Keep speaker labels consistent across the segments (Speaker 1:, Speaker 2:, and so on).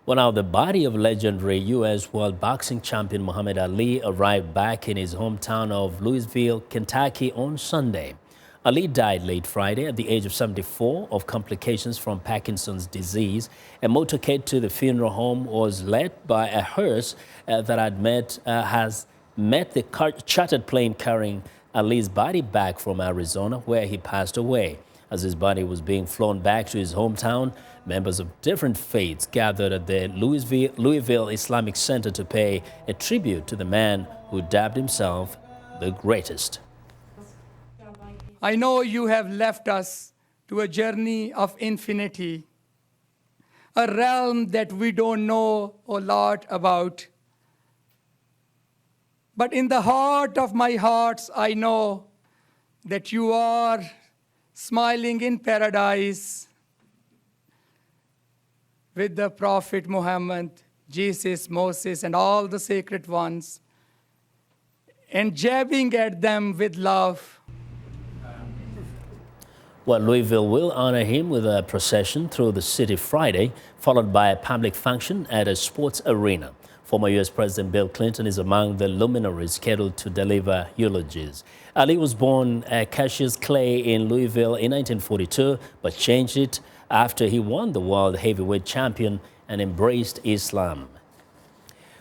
Speaker 1: Well, now the body of legendary U.S. World Boxing Champion Muhammad Ali arrived back in his hometown of Louisville, Kentucky on Sunday. Ali died late Friday at the age of 74 of complications from Parkinson's disease. A motorcade to the funeral home was led by a hearse that has met the chartered plane carrying Ali's body back from Arizona, where he passed away. As his body was being flown back to his hometown, members of different faiths gathered at the Louisville Islamic Center to pay a tribute to the man who dubbed himself the greatest.
Speaker 2: I know you have left us to a journey of infinity, a realm that we don't know a lot about. But in the heart of my hearts, I know that you are smiling in paradise with the Prophet Muhammad, Jesus, Moses, and all the sacred ones, and jabbing at them with love.
Speaker 1: Well, Louisville will honor him with a procession through the city Friday, followed by a public function at a sports arena. Former U.S. President Bill Clinton is among the luminaries scheduled to deliver eulogies. Ali was born at Cassius Clay in Louisville in 1942, but changed it after he won the world heavyweight champion and embraced Islam.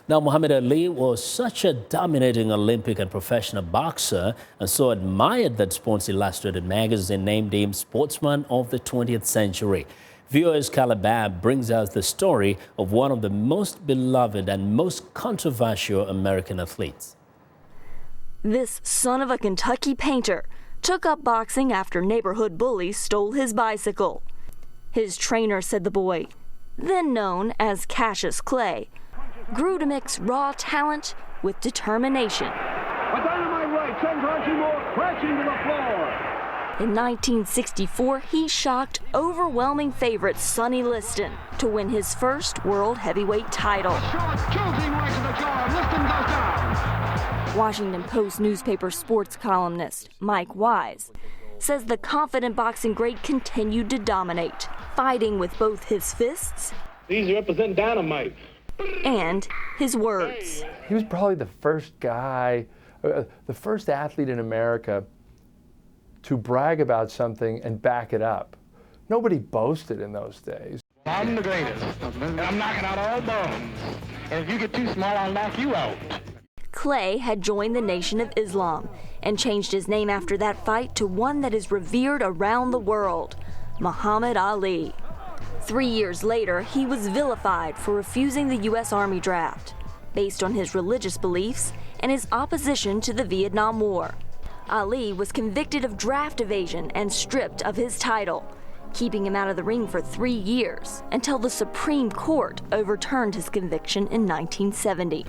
Speaker 1: Now, Muhammad Ali was such a dominating Olympic and professional boxer and so admired that Sports Illustrated magazine named him Sportsman of the 20th Century. Viewers Carla Babb brings us the story of one of the most beloved and most controversial American athletes.
Speaker 3: This son of a Kentucky painter took up boxing after neighborhood bullies stole his bicycle. His trainer said the boy, then known as Cassius Clay, grew to mix raw talent with determination.
Speaker 4: A dynamite right sends Archie Moore crashing to the floor.
Speaker 3: In 1964, he shocked overwhelming favorite Sonny Liston to win his first world heavyweight title.
Speaker 4: Right to the jaw. Liston goes down.
Speaker 3: Washington Post newspaper sports columnist Mike Wise says the confident boxing great continued to dominate, fighting with both his fists
Speaker 4: These represent dynamite.
Speaker 3: and his words.
Speaker 5: He was probably the first guy, the first athlete in America to brag about something and back it up. Nobody boasted in those days.
Speaker 4: I'm the greatest, and I'm knocking out all bums. And if you get too small, I'll knock you out.
Speaker 3: Clay had joined the Nation of Islam and changed his name after that fight to one that is revered around the world, Muhammad Ali. 3 years later, he was vilified for refusing the U.S. Army draft, based on his religious beliefs and his opposition to the Vietnam War. Ali was convicted of draft evasion and stripped of his title, keeping him out of the ring for 3 years until the Supreme Court overturned his conviction in 1970.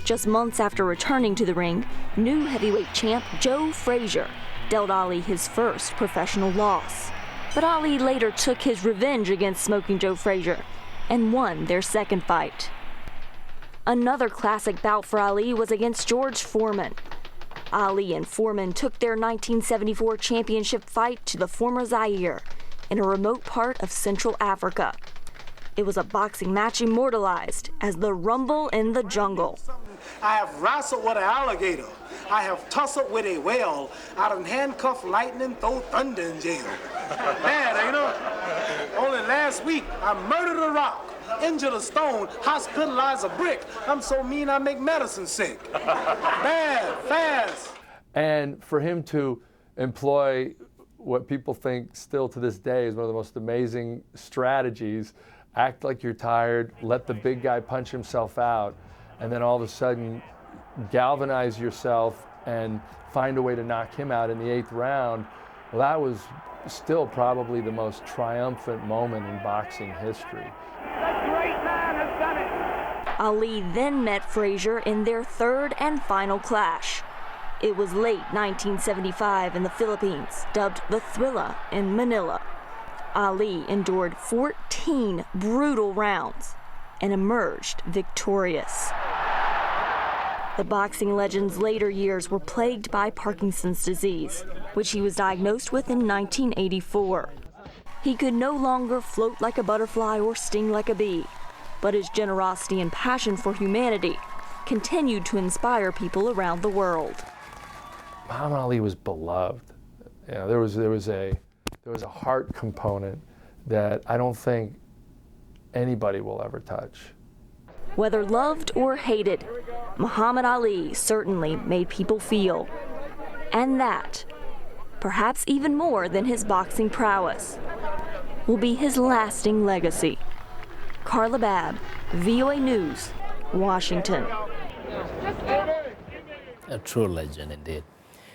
Speaker 3: Just months after returning to the ring, new heavyweight champ Joe Frazier dealt Ali his first professional loss. But Ali later took his revenge against Smoking Joe Frazier and won their second fight. Another classic bout for Ali was against George Foreman. Ali and Foreman took their 1974 championship fight to the former Zaire in a remote part of Central Africa. It was a boxing match immortalized as the Rumble in the Jungle.
Speaker 6: I have wrestled with an alligator. I have tussled with a whale. I done handcuffed lightning, throw thunder in jail. Bad, ain't it? Only last week, I murdered a rock, injured a stone, hospitalized a brick. I'm so mean I make medicine sick. Bad, fast.
Speaker 5: And for him to employ what people think still to this day is one of the most amazing strategies, act like you're tired, let the big guy punch himself out, and then all of a sudden galvanize yourself and find a way to knock him out in the 8th round. Well, that was still probably the most triumphant moment in boxing history.
Speaker 3: Ali then met Frazier in their third and final clash. It was late 1975 in the Philippines, dubbed the Thrilla in Manila. Ali endured 14 brutal rounds and emerged victorious. The boxing legend's later years were plagued by Parkinson's disease, which he was diagnosed with in 1984. He could no longer float like a butterfly or sting like a bee, but his generosity and passion for humanity continued to inspire people around the world.
Speaker 5: Muhammad Ali was beloved. You know, there was a heart component that I don't think anybody will ever touch.
Speaker 3: Whether loved or hated, Muhammad Ali certainly made people feel. And that, perhaps even more than his boxing prowess, will be his lasting legacy. Carla Babb, VOA News, Washington.
Speaker 1: A true legend indeed.